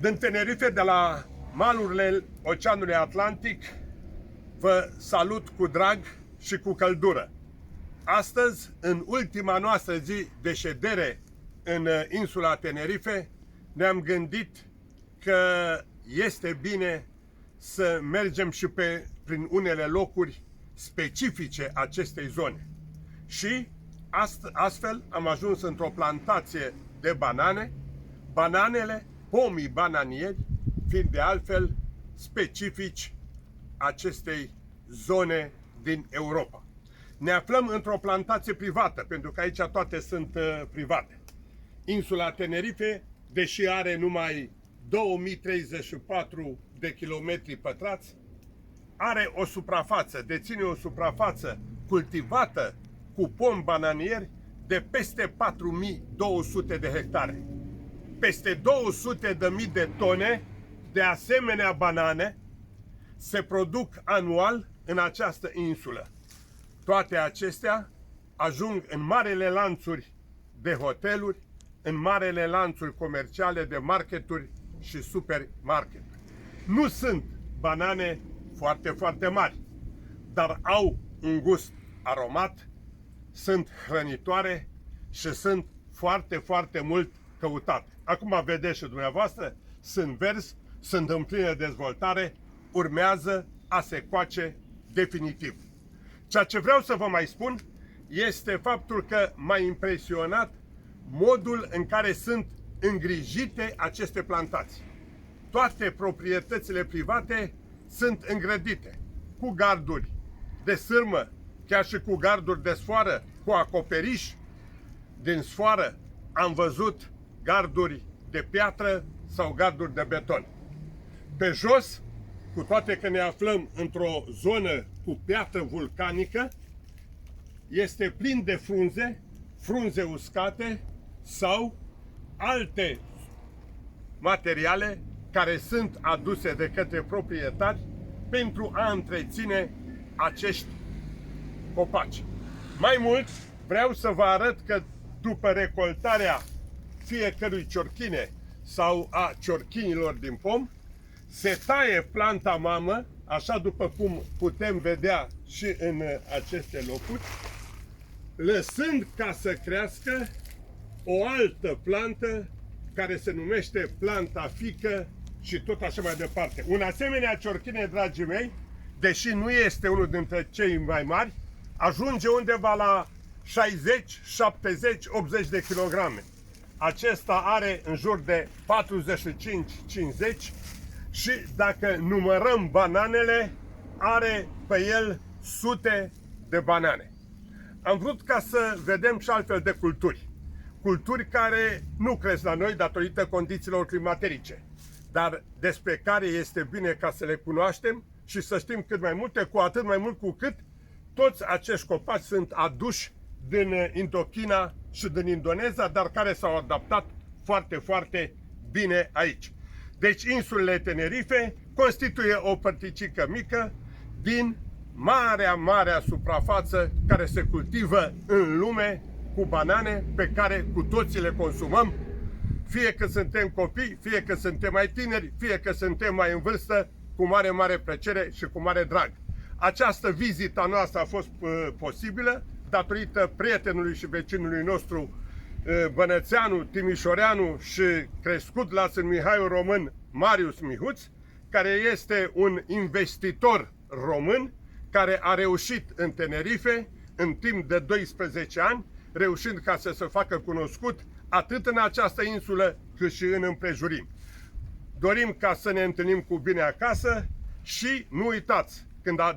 Din Tenerife, de la malurile Oceanului Atlantic, vă salut cu drag și cu căldură. Astăzi, în ultima noastră zi de ședere în insula Tenerife, ne-am gândit că este bine să mergem și prin unele locuri specifice acestei zone. Și astfel am ajuns într-o plantație de banane, pomii bananieri fiind de altfel specifici acestei zone din Europa. Ne aflăm într-o plantație privată, pentru că aici toate sunt private. Insula Tenerife, deși are numai 2034 de kilometri pătrați, deține o suprafață cultivată cu pomi bananieri de peste 4200 de hectare. Peste 200.000 de tone de asemenea banane se produc anual în această insulă. Toate acestea ajung în marele lanțuri de hoteluri, în marele lanțuri comerciale de marketuri și supermarketuri. Nu sunt banane foarte, foarte mari, dar au un gust aromat, sunt hrănitoare și sunt foarte, foarte mult căutate. Acum vedeți și dumneavoastră, sunt verzi, sunt în plină dezvoltare, urmează a se coace definitiv. Ceea ce vreau să vă mai spun este faptul că m-a impresionat modul în care sunt îngrijite aceste plantații. Toate proprietățile private sunt îngrădite cu garduri de sârmă, chiar și cu garduri de sfoară, cu acoperiș din sfoară. Am văzut garduri de piatră sau garduri de beton. Pe jos, cu toate că ne aflăm într-o zonă cu piatră vulcanică, este plin de frunze uscate sau alte materiale care sunt aduse de către proprietari pentru a întreține acești copaci. Mai mult, vreau să vă arăt că după recoltarea fiecărui ciorchine sau a ciorchinilor din pom, se taie planta mamă, așa după cum putem vedea și în aceste locuri, lăsând ca să crească o altă plantă care se numește planta fică și tot așa mai departe. Un asemenea ciorchine, dragii mei, deși nu este unul dintre cei mai mari, ajunge undeva la 60, 70, 80 de kilograme. Acesta are în jur de 45-50 și dacă numărăm bananele, are pe el sute de banane. Am vrut ca să vedem și altfel de culturi. Culturi care nu cresc la noi datorită condițiilor climaterice, dar despre care este bine ca să le cunoaștem și să știm cât mai multe, cu atât mai mult cu cât toți acești copaci sunt aduși din Indochina și din Indonezia, dar care s-au adaptat foarte, foarte bine aici. Deci insulele Tenerife constituie o părticică mică din marea suprafață care se cultivă în lume cu banane pe care cu toții le consumăm, fie că suntem copii, fie că suntem mai tineri, fie că suntem mai în vârstă, cu mare plăcere și cu mare drag. Această vizită a noastră a fost posibilă datorită prietenului și vecinului nostru bănățeanu, timișoreanu și crescut la Sân Mihaiul Român, Marius Mihuț, care este un investitor român care a reușit în Tenerife în timp de 12 ani, reușind ca să se facă cunoscut atât în această insulă cât și în împrejurim. Dorim ca să ne întâlnim cu bine acasă și nu uitați,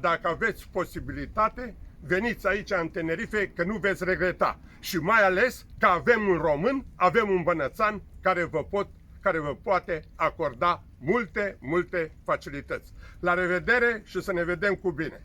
dacă aveți posibilitate, veniți aici în Tenerife, că nu veți regreta. Și mai ales că avem un român, avem un bănățan care vă poate acorda multe facilități. La revedere și să ne vedem cu bine!